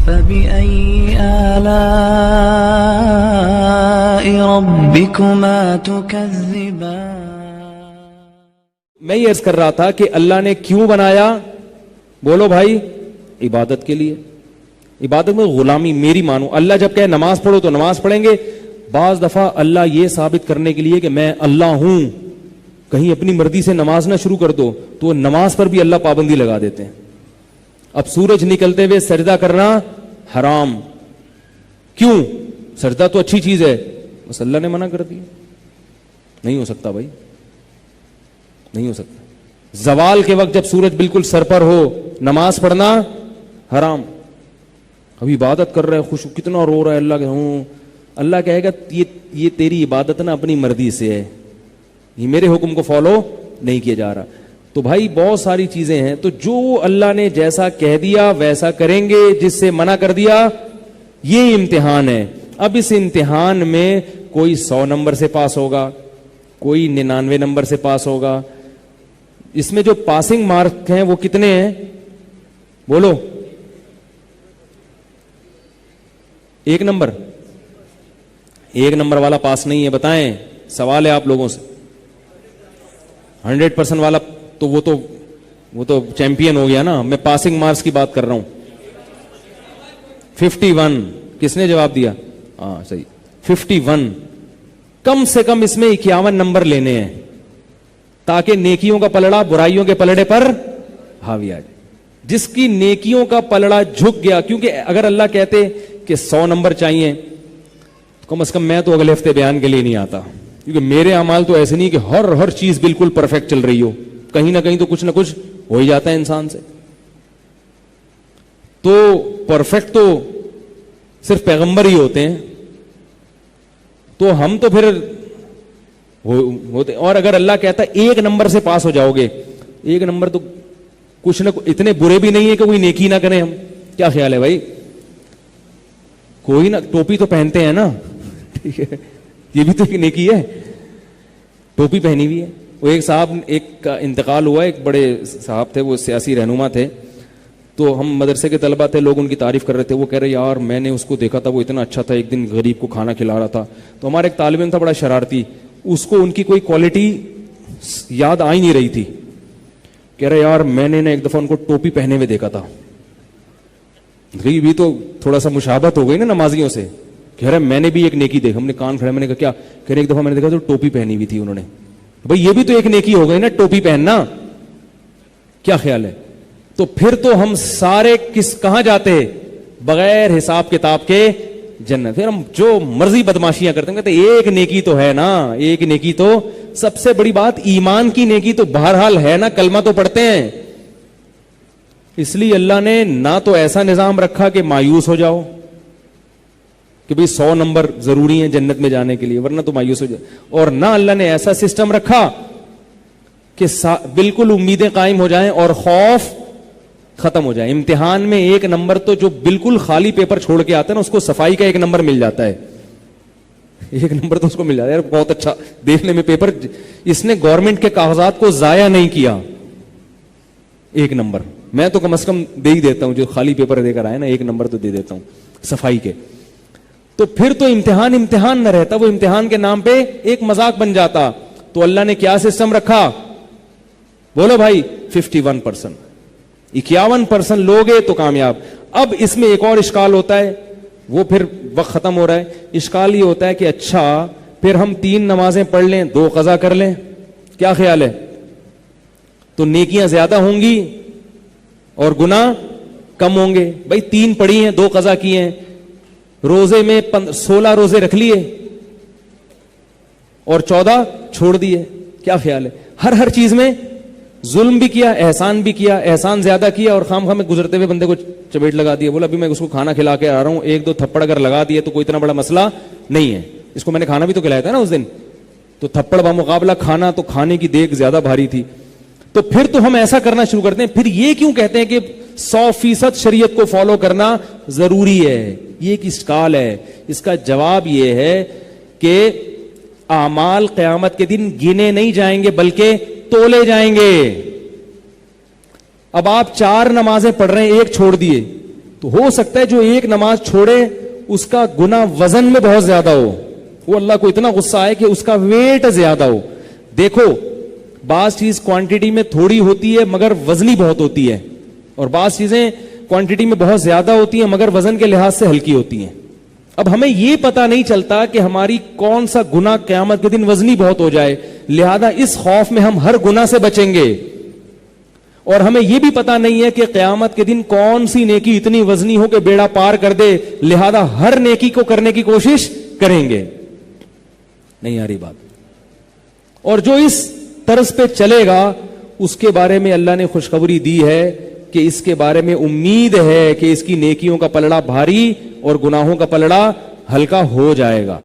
فبأي آلاء ربكما تكذبان. میں یہ عرض کر رہا تھا کہ اللہ نے کیوں بنایا؟ بولو بھائی، عبادت کے لیے. عبادت میں غلامی میری مانو. اللہ جب کہے نماز پڑھو تو نماز پڑھیں گے. بعض دفعہ اللہ یہ ثابت کرنے کے لیے کہ میں اللہ ہوں، کہیں اپنی مرضی سے نماز نہ شروع کر دو تو نماز پر بھی اللہ پابندی لگا دیتے ہیں. اب سورج نکلتے ہوئے سجدہ کرنا حرام. کیوں؟ سجدہ تو اچھی چیز ہے، بس اللہ نے منع کر دیا. نہیں ہو سکتا بھائی، نہیں ہو سکتا. زوال کے وقت جب سورج بالکل سر پر ہو نماز پڑھنا حرام. ابھی عبادت کر رہے خوش کتنا رو رہا ہے اللہ کے ہوں. اللہ کہے گا یہ تیری عبادت نا اپنی مرضی سے ہے، یہ میرے حکم کو فالو نہیں کیا جا رہا. تو بھائی بہت ساری چیزیں ہیں، تو جو اللہ نے جیسا کہہ دیا ویسا کریں گے، جس سے منع کر دیا یہ امتحان ہے. اب اس امتحان میں کوئی 100 نمبر سے پاس ہوگا، کوئی 99 نمبر سے پاس ہوگا. اس میں جو پاسنگ مارک ہیں وہ کتنے ہیں؟ بولو. 1 نمبر. 1 نمبر والا پاس نہیں ہے، بتائیں. سوال ہے آپ لوگوں سے. 100% والا تو وہ تو چیمپئن ہو گیا نا. میں پاسنگ مارکس کی بات کر رہا ہوں. 51 کس نے جواب دیا؟ ہاں صحیح. 51 کم سے کم اس میں 51 نمبر لینے ہیں تاکہ نیکیوں کا پلڑا برائیوں کے پلڑے پر حاوی آ جائے. جس کی نیکیوں کا پلڑا جھک گیا، کیونکہ اگر اللہ کہتے کہ 100 نمبر چاہیے تو کم از کم میں تو اگلے ہفتے بیان کے لیے نہیں آتا، کیونکہ میرے اعمال تو ایسے نہیں کہ ہر چیز بالکل پرفیکٹ چل رہی ہو. کہیں نہ کہیں تو کچھ نہ کچھ ہو ہی جاتا ہے انسان سے. تو پرفیکٹ تو صرف پیغمبر ہی ہوتے ہیں، تو ہم تو پھر ہوتے. اور اگر اللہ کہتا 1 نمبر سے پاس ہو جاؤ گے، 1 نمبر تو کچھ نہ اتنے برے بھی نہیں ہے کہ کوئی نیکی نہ کریں. ہم کیا خیال ہے بھائی؟ کوئی نہ ٹوپی تو پہنتے ہیں نا، ٹھیک ہے، یہ بھی تو ایک نیکی ہے، ٹوپی پہنی ہوئی ہے. وہ ایک صاحب ایک کا انتقال ہوا، ایک بڑے صاحب تھے، وہ سیاسی رہنما تھے. تو ہم مدرسے کے طلبہ تھے، لوگ ان کی تعریف کر رہے تھے. وہ کہہ رہے یار میں نے اس کو دیکھا تھا، وہ اتنا اچھا تھا، ایک دن غریب کو کھانا کھلا رہا تھا. تو ہمارا ایک طالب علم تھا بڑا شرارتی، اس کو ان کی کوئی کوالٹی یاد آ ہی نہیں رہی تھی. کہہ رہے یار میں نے ایک دفعہ ان کو ٹوپی پہنے ہوئے دیکھا تھا. بھی تو تھوڑا سا مشابہت ہو گئی نا نمازیوں سے. کہہ رہے میں نے بھی ایک نیکی دیکھا. ہم نے کان کھڑے، میں نے کہا کیا؟ کہہ رہے ایک دفعہ میں نے دیکھا تو ٹوپی پہنی ہوئی تھی انہوں نے. بھائی یہ بھی تو ایک نیکی ہو گئی نا، ٹوپی پہننا. کیا خیال ہے؟ تو پھر تو ہم سارے کہاں جاتے بغیر حساب کتاب کے؟ جنت. پھر ہم جو مرضی بدماشیاں کرتے ہیں، کہتے ایک نیکی تو ہے نا، ایک نیکی تو سب سے بڑی بات ایمان کی نیکی تو بہرحال ہے نا، کلمہ تو پڑھتے ہیں. اس لیے اللہ نے نہ تو ایسا نظام رکھا کہ مایوس ہو جاؤ کہ بھئی 100 نمبر ضروری ہیں جنت میں جانے کے لیے ورنہ تو مایوس ہو جائے، اور نہ اللہ نے ایسا سسٹم رکھا کہ بالکل امیدیں قائم ہو جائیں اور خوف ختم ہو جائے. امتحان میں 1 نمبر تو جو بالکل خالی پیپر چھوڑ کے آتا ہے نا، اس کو صفائی کا 1 نمبر مل جاتا ہے. 1 نمبر تو اس کو مل جاتا ہے. یار بہت اچھا دیکھنے میں پیپر، اس نے گورنمنٹ کے کاغذات کو ضائع نہیں کیا. 1 نمبر میں تو کم از کم دے ہی دیتا ہوں، جو خالی پیپر دے کر آئے نا 1 نمبر تو دے دیتا ہوں صفائی کے. تو پھر تو امتحان نہ رہتا، وہ امتحان کے نام پہ ایک مذاق بن جاتا. تو اللہ نے کیا سسٹم رکھا؟ بولو بھائی 51%. 51% لوگے تو کامیاب. اب اس میں ایک اور اشکال ہوتا ہے، وہ پھر وقت ختم ہو رہا ہے. اشکال یہ ہوتا ہے کہ اچھا پھر ہم 3 نمازیں پڑھ لیں، 2 قضا کر لیں، کیا خیال ہے؟ تو نیکیاں زیادہ ہوں گی اور گناہ کم ہوں گے. بھائی 3 پڑھی ہیں، 2 قضا کی ہیں. روزے میں 16 روزے رکھ لیے اور 14 چھوڑ دیے، کیا خیال ہے؟ ہر چیز میں ظلم بھی کیا، احسان بھی کیا، احسان زیادہ کیا اور خام میں گزرتے ہوئے بندے کو چپیٹ لگا دیا. بولا ابھی میں اس کو کھانا کھلا کے آ رہا ہوں، 1-2 تھپڑ اگر لگا دیے تو کوئی اتنا بڑا مسئلہ نہیں ہے. اس کو میں نے کھانا بھی تو کھلایا تھا نا اس دن، تو تھپڑ بمقابلہ کھانا تو کھانے کی دیگ زیادہ بھاری تھی. تو پھر تو ہم ایسا کرنا شروع کرتے ہیں. پھر یہ کیوں کہتے ہیں کہ 100% شریعت کو فالو کرنا ضروری ہے؟ یہ ایک اشکال ہے. اس کا جواب یہ ہے کہ اعمال قیامت کے دن گنے نہیں جائیں گے بلکہ تولے جائیں گے. اب آپ 4 نمازیں پڑھ رہے ہیں، 1 چھوڑ دیے تو ہو سکتا ہے جو ایک نماز چھوڑے اس کا گناہ وزن میں بہت زیادہ ہو, وہ اللہ کو اتنا غصہ آئے کہ اس کا ویٹ زیادہ ہو. دیکھو بعض چیز کوانٹٹی میں تھوڑی ہوتی ہے مگر وزنی بہت ہوتی ہے, اور بعض چیزیں کوانٹٹی میں بہت زیادہ ہوتی ہیں مگر وزن کے لحاظ سے ہلکی ہوتی ہیں. اب ہمیں یہ پتا نہیں چلتا کہ ہماری کون سا گناہ قیامت کے دن وزنی بہت ہو جائے, لہذا اس خوف میں ہم ہر گناہ سے بچیں گے. اور ہمیں یہ بھی پتا نہیں ہے کہ قیامت کے دن کون سی نیکی اتنی وزنی ہو کہ بیڑا پار کر دے, لہذا ہر نیکی کو کرنے کی کوشش کریں گے. نہیں آ رہی بات؟ اور جو اس طرز پہ چلے گا اس کے بارے میں اللہ نے خوشخبری دی ہے کہ اس کے بارے میں امید ہے کہ اس کی نیکیوں کا پلڑا بھاری اور گناہوں کا پلڑا ہلکا ہو جائے گا.